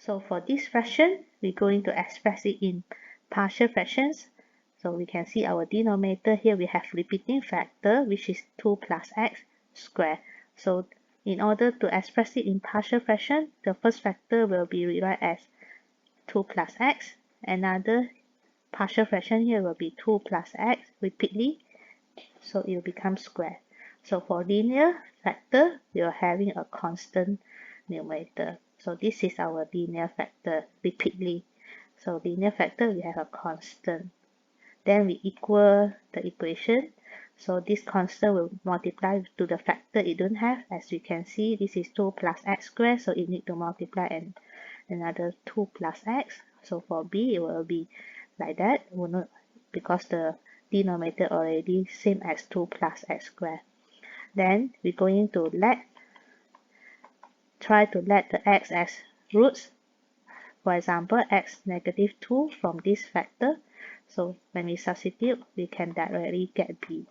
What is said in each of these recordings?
So for this fraction, we're going to express it in partial fractions. So we can see our denominator here, we have repeating factor, which is 2 plus x squared. So in order to express it in partial fraction, the first factor will be rewrite as 2 plus x. Another partial fraction here will be 2 plus x repeatedly, so it will become square. So for linear factor, we are having a constant numerator. So this is our linear factor repeatedly. So linear factor, we have a constant. Then we equal the equation. So this constant will multiply to the factor it don't have. As you can see, this is 2 plus x squared, so it need to multiply and another 2 plus x. So for b, it will be like that, because the denominator already same as 2 plus x squared. Then we're going to try to let the x as roots. For example, x negative 2 from this factor. So when we substitute, we can directly get b.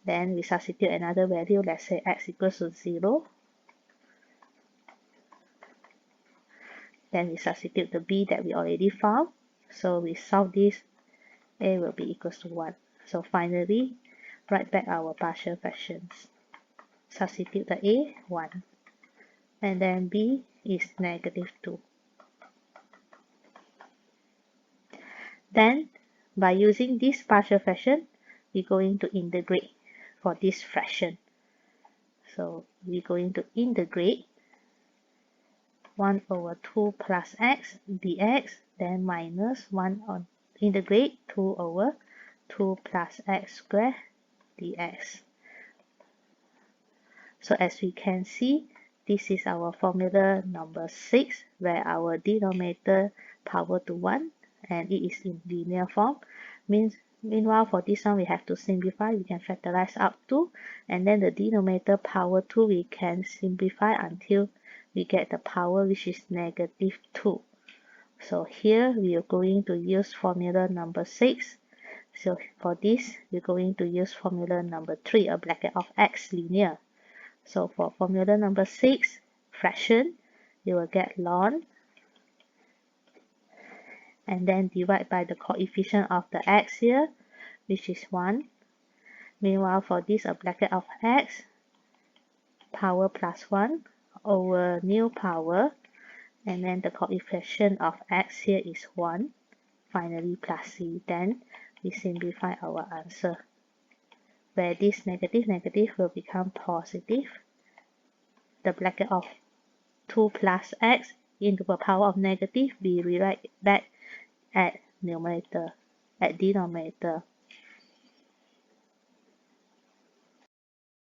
Then we substitute another value, let's say x equals to 0. Then we substitute the b that we already found. So we solve this, a will be equals to 1. So finally, write back our partial fractions. Substitute the a, 1. And then b is negative 2. Then, by using this partial fraction, we're going to integrate for this fraction. So we're going to integrate 1 over 2 plus x dx, then minus 1 on integrate 2 over 2 plus x squared dx. So as we can see, this is our formula number 6, where our denominator power to 1 and it is in linear form. Meanwhile, for this one, we have to simplify. We can factorize up to, and then the denominator power 2, we can simplify until we get the power, which is negative 2. So here, we are going to use formula number 6. So for this, we're going to use formula number 3, a bracket of x linear. So for formula number 6, fraction, you will get ln and then divide by the coefficient of the x here, which is 1. Meanwhile, for this, a bracket of x, power plus 1 over new power, and then the coefficient of x here is 1. Finally, plus c. Then we simplify our answer, where this negative will become positive. The bracket of 2 plus x into the power of negative, we rewrite back at denominator.